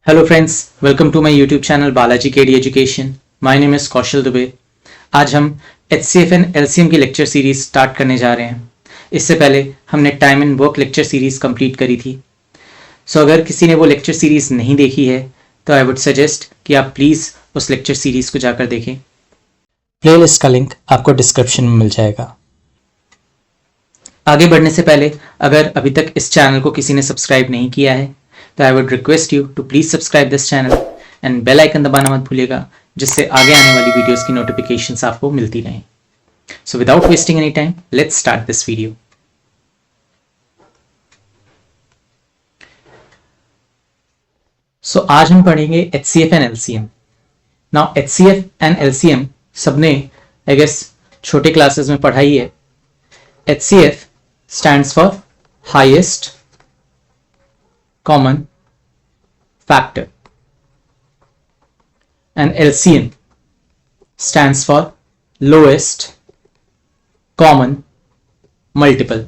Hello friends, welcome to my YouTube channel Balaji KD Education. My name is कौशल दुबे. आज हम HCF and LCM की lecture series start करने जा रहे हैं. इससे पहले हमने time and work lecture series complete करी थी. अगर किसी ने वो लेक्चर सीरीज नहीं देखी है तो आई वुड सजेस्ट कि आप प्लीज़ उस लेक्चर सीरीज को जाकर देखें. प्लेलिस्ट का लिंक आपको डिस्क्रिप्शन में मिल जाएगा. आगे बढ़ने से पहले अगर अभी तक इस चैनल को किसी ने सब्सक्राइब नहीं किया है तो I would request you to please subscribe this channel and bell icon दबाना मत भूलिएगा, जिससे आगे आने वाली वीडियोस की नोटिफिकेशंस आपको मिलती रहें. So without wasting any time, let's start this video. आज हम पढ़ेंगे HCF and LCM. Now HCF and LCM सबने आई गेस छोटे क्लासेस में पढ़ाई है. HCF stands for highest common factor and LCM stands for lowest common multiple.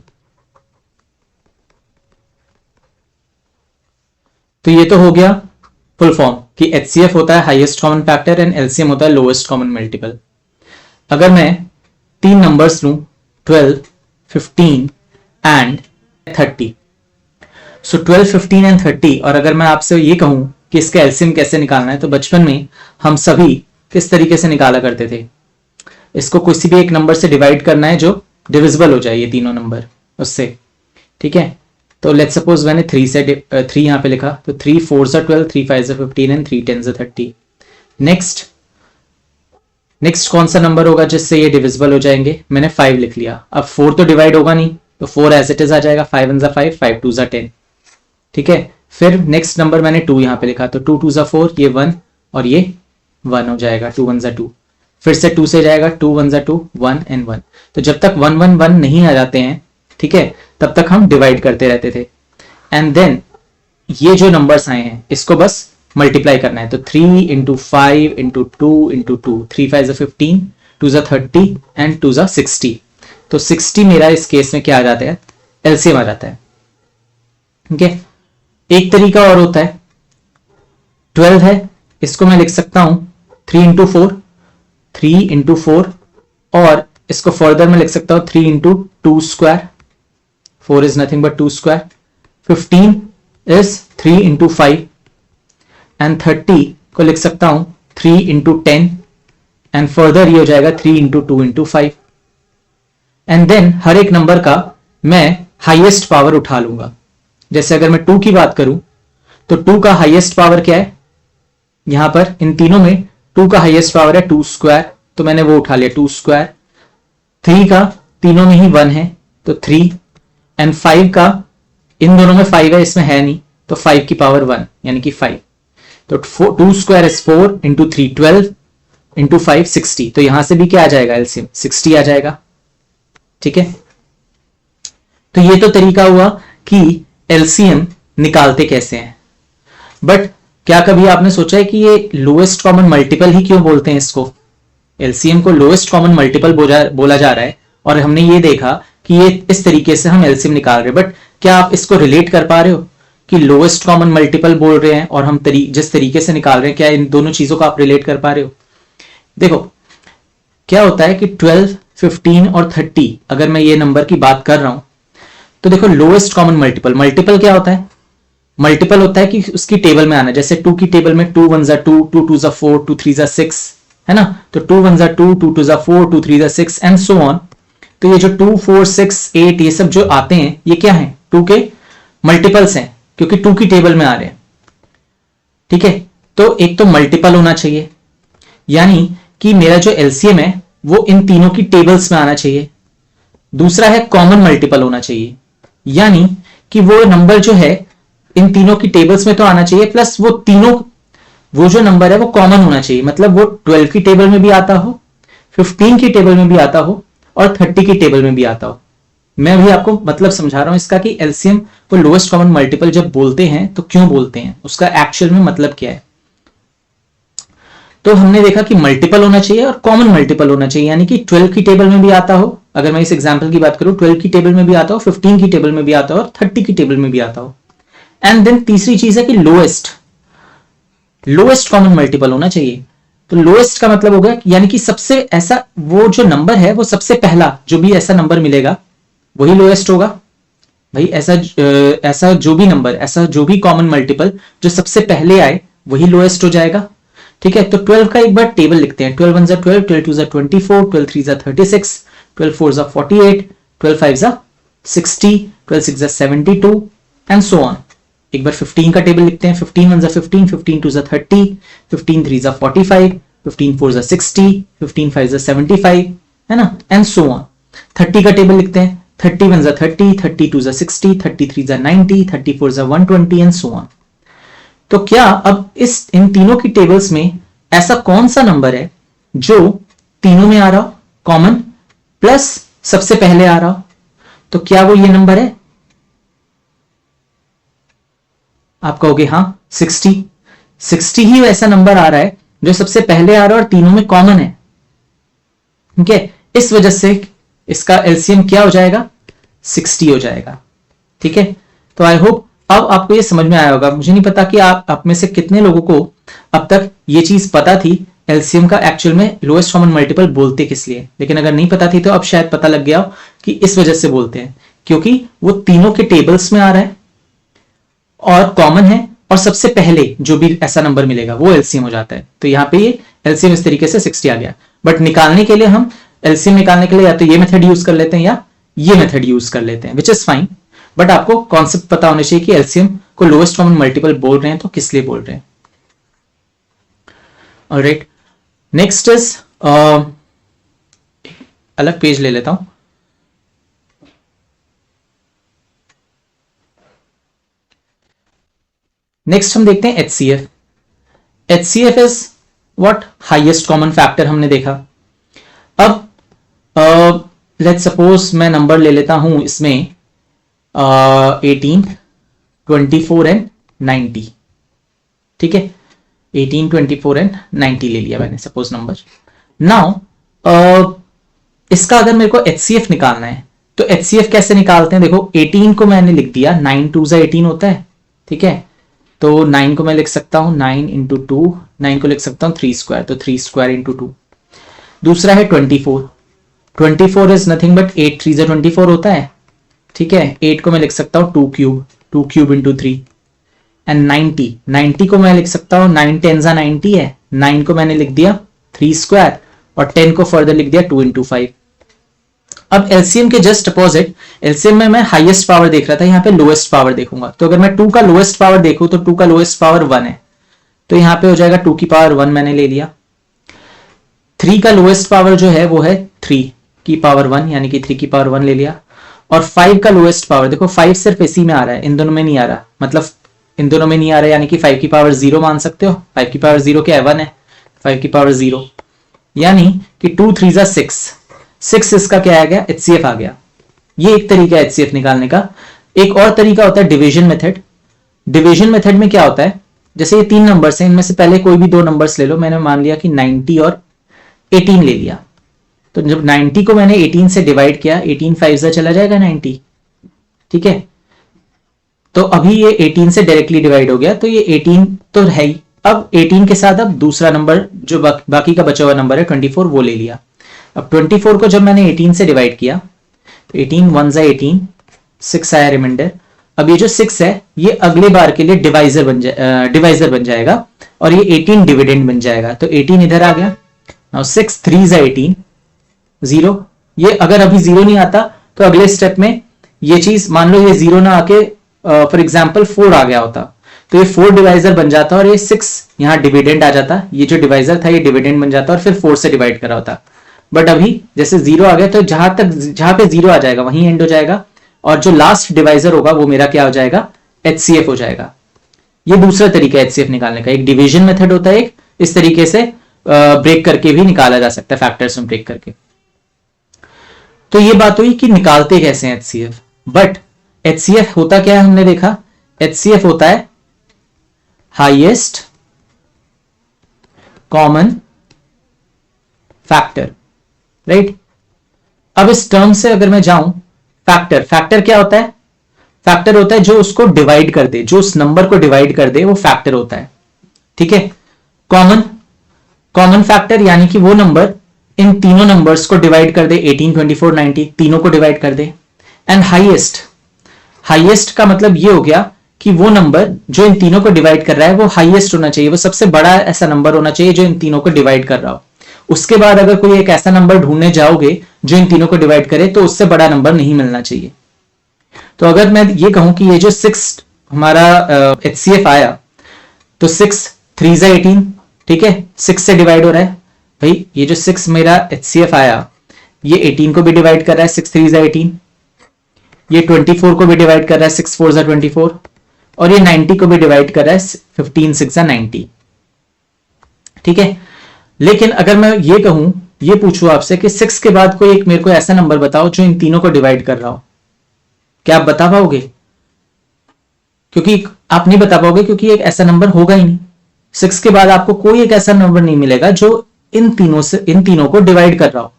तो ये तो हो गया फुल फॉर्म कि HCF होता है highest common factor and LCM होता है लोएस्ट कॉमन मल्टीपल. अगर मैं तीन नंबर्स लूं 12, 15 एंड 30. सो 12, 15 एंड 30, और अगर मैं आपसे ये कहूं कि इसका एलसीएम कैसे निकालना है तो बचपन में हम सभी किस तरीके से निकाला करते थे. इसको किसी भी एक नंबर से डिवाइड करना है जो डिविजिबल हो जाए, ये तीनों नंबर उससे. ठीक है, तो लेट्स सपोज मैंने 3 यहां पे लिखा, तो 3 4 12, 3 5 15 एंड 3 10 30. नेक्स्ट कौन सा नंबर होगा जिससे ये डिविजिबल हो जाएंगे? मैंने 5 लिख लिया. अब 4 तो डिवाइड होगा नहीं, तो 4 एज इट इज आ जाएगा. 5 1 5, 5 2 10. ठीक है, फिर नेक्स्ट नंबर मैंने 2 यहां पे लिखा, तो 2 2 4, ये 1 और ये 1 हो जाएगा. 2 1 2, फिर से 2 से जाएगा, 2 1 2, 1 एंड 1. तो जब तक 1 1 1 नहीं आ जाते हैं, ठीक है, तब तक हम डिवाइड करते रहते थे. एंड देन ये जो नंबर्स आए हैं इसको बस मल्टीप्लाई करना है. तो 3 इंटू 5 इंटू 2 इंटू 2, 3 5 15, 2 30 एंड 2 60. तो 60 मेरा इस केस में क्या आ जाता है? एलसीएम आ जाता है. ठीक है, एक तरीका और होता है. 12 है, इसको मैं लिख सकता हूं 3 इंटू 4, 3 इंटू 4, और इसको फर्दर मैं लिख सकता हूं 3 into 2 square. 4 is nothing but 2 square. 15 is 3 into 5 and 30 को लिख सकता हूं 3 इंटू 10 एंड फर्दर ये हो जाएगा 3 इंटू 2 इंटू 5. एंड देन हर एक नंबर का मैं हाईएस्ट पावर उठा लूंगा. जैसे अगर मैं 2 की बात करूं तो 2 का हाईएस्ट पावर क्या है? यहां पर इन तीनों में 2 का हाईएस्ट पावर है 2 स्क्वायर, तो मैंने वो उठा लिया 2 स्क्वायर. 3 का तीनों में ही 1 है तो 3, एंड 5 का इन दोनों में 5 है, इसमें है नहीं, तो 5 की पावर 1 यानी कि 5. तो 2 स्क्वायर इज 4 इंटू 3 12 इंटू 5 60. तो यहां से भी क्या आ जाएगा? एलसीएम 60 आ जाएगा. ठीक है, तो ये तो तरीका हुआ कि एलसीएम निकालते कैसे हैं. बट क्या कभी आपने सोचा है कि ये लोएस्ट कॉमन मल्टीपल ही क्यों बोलते हैं इसको? एलसीएम को लोएस्ट कॉमन मल्टीपल बोला जा रहा है, और हमने ये देखा कि ये इस तरीके से हम एलसीएम निकाल रहे हैं. बट क्या आप इसको रिलेट कर पा रहे हो कि लोएस्ट कॉमन मल्टीपल बोल रहे हैं और हम जिस तरीके से निकाल रहे हैं, क्या इन दोनों चीजों को आप रिलेट कर पा रहे हो? देखो क्या होता है कि 12, 15 और 30 अगर मैं ये नंबर की बात कर रहा हूं तो देखो लोएस्ट कॉमन मल्टीपल क्या होता है? मल्टीपल होता है कि उसकी टेबल में आना. जैसे 2 की टेबल में 2 1 2, 2 2 4, 2 3 6, है ना. तो 2 1 2, 2 2 4, 2 3 6 एंड सो ऑन. तो ये जो 2 4 6 8 ये सब जो आते हैं ये क्या है? 2 के मल्टीपल्स हैं, क्योंकि 2 की टेबल में आ रहे हैं. ठीक है, तो एक तो मल्टीपल होना चाहिए, यानी कि मेरा जो एलसीएम है वो इन तीनों की टेबल्स में आना चाहिए. दूसरा है कॉमन मल्टीपल होना चाहिए, यानी कि वो नंबर जो है इन तीनों की टेबल्स में तो आना चाहिए, प्लस वो जो नंबर है वो कॉमन होना चाहिए. मतलब वो 12 की टेबल में भी आता हो, 15 की टेबल में भी आता हो और 30 की टेबल में भी आता हो. मैं भी आपको मतलब समझा रहा हूं इसका कि एलसीएम को लोएस्ट कॉमन मल्टीपल जब बोलते हैं तो क्यों बोलते हैं, उसका एक्चुअल में मतलब क्या है. तो हमने देखा कि मल्टीपल होना चाहिए और कॉमन मल्टीपल होना चाहिए, यानी कि 12 की टेबल में भी आता हो, अगर मैं इस एग्जांपल की बात करूं 12 की टेबल में भी आता हो, 15 की टेबल में भी आता हो और 30 की टेबल में भी आता हो. एंड देन तीसरी चीज है कि लोएस्ट. लोएस्ट कॉमन मल्टीपल होना चाहिए। तो लोएस्ट का मतलब होगा यानी कि सबसे ऐसा वो जो नंबर है वो सबसे पहला जो भी ऐसा नंबर मिलेगा वही लोएस्ट होगा भाई। ऐसा जो भी नंबर, ऐसा जो भी कॉमन मल्टीपल जो सबसे पहले आए वही लोएस्ट हो जाएगा। ठीक है, तो 12 का एक बार टेबल लिखते हैं। 12 1 12, 12 2 24, 12 3 36, 12 4 48, 12 5 60, 12 6 72 एंड सो ऑन। एक बार 15 का टेबल लिखते हैं। 15 1 15, 15 2 30, 15 3 45, 15 4 60, 15 5 75, है ना, एंड सो ऑन। 30 का टेबल लिखते हैं। 30 1 30, 30 2 60, 33 90, 34 120 एंड सो ऑन। तो क्या अब इन तीनों की टेबल्स में ऐसा कौन सा नंबर है जो तीनों में आ रहा हो कॉमन प्लस सबसे पहले आ रहा हो? तो क्या वो ये नंबर है? आप कहोगे हाँ 60। 60 ही ऐसा नंबर आ रहा है जो सबसे पहले आ रहा है और तीनों में कॉमन है। ठीक है, इस वजह से इसका एलसीएम क्या हो जाएगा? 60 हो जाएगा। ठीक है, तो आई होप अब आपको ये समझ में आया होगा। मुझे नहीं पता कि आप में से कितने लोगों को अब तक ये चीज पता थी एलसीएम का एक्चुअल में लोएस्ट कॉमन मल्टीपल बोलते किस लिए। लेकिन अगर नहीं पता थी तो अब शायद पता लग गया हो कि इस वजह से बोलते हैं, क्योंकि वो तीनों के टेबल्स में आ रहा है और कॉमन है और सबसे पहले जो भी ऐसा नंबर मिलेगा वो एलसीएम हो जाता है। तो यहां पे ये एलसीएम इस तरीके से 60 आ गया। बट निकालने के लिए हम एलसीएम निकालने के लिए या तो ये मेथड यूज कर लेते हैं या ये मेथड यूज कर लेते हैं, विच इज फाइन। बट आपको कॉन्सेप्ट पता होना चाहिए कि एलसीएम को लोएस्ट कॉमन मल्टीपल बोल रहे हैं तो किस लिए बोल रहे हैं। ऑलराइट, नेक्स्ट इज अलग पेज ले लेता हूं। नेक्स्ट हम देखते हैं HCF. HCF is what? Highest common factor हमने देखा। अब लेट्स सपोज मैं नंबर ले लेता हूं इसमें 18, 24 एंड 90। ठीक है, 18, 24 एंड 90 ले लिया मैंने सपोज नंबर। नाउ इसका अगर मेरे को एचसीएफ निकालना है तो एचसीएफ कैसे निकालते हैं? देखो 18 को मैंने लिख दिया, 9 2 18 होता है। ठीक है, तो 9 को मैं लिख सकता हूं 9 इंटू 2, 9 को लिख सकता हूं 3 स्क्वायर, तो 3 स्क्वायर इंटू 2। दूसरा है 24। 24 इज नथिंग बट 8 3 24 होता है। ठीक है, 8 को मैं लिख सकता हूं 2 क्यूब, 2 क्यूब इंटू 3। एंड 90, 90 को मैं लिख सकता हूं 9 10 90 है। 9 को मैंने लिख दिया 3 स्क्वायर और 10 को फर्दर लिख दिया 2 इंटू 5। अब एलसीएम के जस्ट अपोजिट, एलसीएम में मैं हाईएस्ट पावर देख रहा था, यहाँ पे लोएस्ट पावर देखूंगा। तो अगर मैं 2 का लोएस्ट पावर देखूं तो 2 का लोएस्ट पावर 1 है, तो यहाँ पे हो जाएगा 2 की पावर 1 मैंने ले लिया। 3 का लोएस्ट पावर जो है वो है 3 की पावर 1, यानी कि 3 की पावर 1 ले लिया। और 5 का लोएस्ट पावर, देखो 5 सिर्फ इसी में आ रहा है, इन दोनों में नहीं आ रहा, मतलब इन दोनों में नहीं आ रहा है, यानी कि 5 की पावर 0 मान सकते हो। 5 की पावर 0 क्या है? 1 है। 5 की पावर 0 यानी कि 2 3 जा 6 इसका क्या आ गया? एचसीएफ आ गया। ये एक तरीका है एचसीएफ निकालने का। एक और तरीका होता है डिवीजन मेथड। डिवीजन मेथड में क्या होता है, जैसे ये 3 नंबर्स हैं, इनमें से पहले कोई भी 2 नंबर्स ले लो। मैंने मान लिया कि 90 और 18 ले लिया, तो जब 90 को मैंने 18 से डिवाइड किया, 18 5 से चला जाएगा 90। ठीक है, तो अभी ये 18 से डायरेक्टली डिवाइड हो गया, तो ये 18 तो है ही। अब 18 के साथ अब दूसरा नंबर जो बाकी का बचा हुआ नंबर है 24, वो ले लिया। अब 24 को जब मैंने 18 से डिवाइड किया तो 18 1 जा 18, 6 आया रिमाइंडर। अब ये जो 6 है ये अगले बार के लिए डिवाइजर बन जाएगा और ये 18 डिविडेंड बन जाएगा। तो 18 इधर आ गया। नाउ 6 3 जा 18, 0। ये अगर अभी 0 नहीं आता तो अगले स्टेप में ये चीज, मान लो ये 0 ना आके फॉर एग्जाम्पल 4 आ गया होता, तो ये 4 डिवाइजर बन जाता और ये 6 यहां डिविडेंड आ जाता। ये जो डिवाइजर था ये डिविडेंड बन जाता और फिर 4 से डिवाइड करा होता। बट अभी जैसे 0 आ गया तो जहां पे 0 आ जाएगा वहीं एंड हो जाएगा, और जो लास्ट डिवाइजर होगा वो मेरा क्या हो जाएगा? एचसीएफ हो जाएगा। ये दूसरा तरीका है एचसीएफ निकालने का। एक डिवीजन मेथड होता है, एक इस तरीके से ब्रेक करके भी निकाला जा सकता है, फैक्टर्स में ब्रेक करके। तो ये बात हुई कि निकालते कैसे हैं एचसीएफ। बट एचसीएफ होता क्या है हमने देखा, एचसीएफ होता है हाईएस्ट कॉमन फैक्टर, राइट। अब इस टर्म से अगर मैं जाऊं, फैक्टर क्या होता है? फैक्टर होता है जो उसको डिवाइड कर दे, जो उस नंबर को डिवाइड कर दे, वो फैक्टर होता है। ठीक है। कॉमन फैक्टर यानी कि वो नंबर इन तीनों नंबर्स को डिवाइड कर दे, 18, 24, 90 तीनों को डिवाइड कर दे। एंड हाईएस्ट का मतलब ये हो गया कि वो नंबर जो इन तीनों को डिवाइड कर रहा है वो हाईएस्ट होना चाहिए, वो सबसे बड़ा ऐसा नंबर होना चाहिए जो इन तीनों को डिवाइड कर रहा हो। उसके बाद अगर कोई एक ऐसा नंबर ढूंढने जाओगे जो इन तीनों को डिवाइड करे तो उससे बड़ा नंबर नहीं मिलना चाहिए। तो अगर मैं ये कहूं कि ये जो 6 हमारा HCF आया, तो 6 3 जा 18, ठीक है, 6 से डिवाइड हो रहा है भाई। ये जो 6 मेरा HCF आया ये 18 को भी डिवाइड कर रहा है, 6 3 जा 18। ये 24 को भी डिवाइड कर रहा है, 6 4 जा 24। और ये 90 को भी डिवाइड कर रहा है, 15 6 जा 90, ठीक है। लेकिन अगर मैं ये कहूं, ये पूछूं आपसे कि 6 के बाद कोई एक मेरे को ऐसा नंबर बताओ जो इन तीनों को डिवाइड कर रहा हो, क्या आप बता पाओगे? क्योंकि आप नहीं बता पाओगे, क्योंकि एक ऐसा नंबर होगा ही नहीं। 6 के बाद आपको कोई एक ऐसा नंबर नहीं मिलेगा जो इन तीनों को डिवाइड कर रहा हो,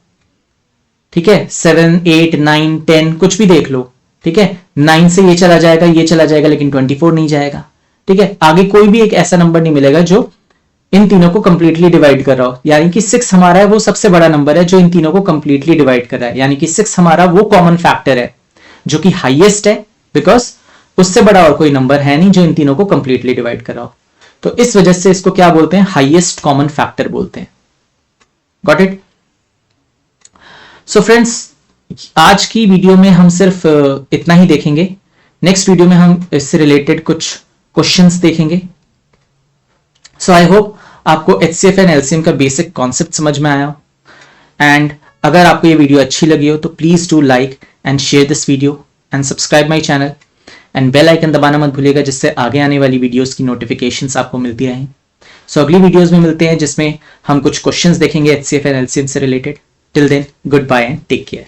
ठीक है। 7 8 9 10 कुछ भी देख लो, ठीक है। 9 से ये चला जाएगा, लेकिन 24 नहीं जाएगा, ठीक है। आगे कोई भी एक ऐसा नंबर नहीं मिलेगा जो इन तीनों को कंप्लीटली डिवाइड कर रहा हो। यानी कि 6 हमारा है वो सबसे बड़ा नंबर है जो इन तीनों को कंप्लीटली डिवाइड कर रहा है। यानी कि 6 हमारा वो कॉमन फैक्टर है जो कि हाईएस्ट है, बिकॉज उससे बड़ा और कोई नंबर है नहीं जो इन तीनों को कंप्लीटली डिवाइड कर रहा हो। तो इस वजह से इसको क्या बोलते हैं? हाईएस्ट कॉमन फैक्टर बोलते हैं। Got it? सो फ्रेंड्स, आज की वीडियो में हम सिर्फ इतना ही देखेंगे। नेक्स्ट वीडियो में हम इससे रिलेटेड कुछ क्वेश्चंस देखेंगे। सो आई होप आपको HCF एंड LCM का बेसिक कॉन्सेप्ट समझ में आया हो। एंड अगर आपको ये वीडियो अच्छी लगी हो तो please do like and share this video and subscribe my channel and bell icon दबाना मत भूलिएगा, जिससे आगे आने वाली वीडियोस की नोटिफिकेशंस आपको मिलती रहें। सो अगली वीडियोस में मिलते हैं जिसमें हम कुछ क्वेश्चंस देखेंगे HCF एंड LCM से related. Till then, goodbye and take care.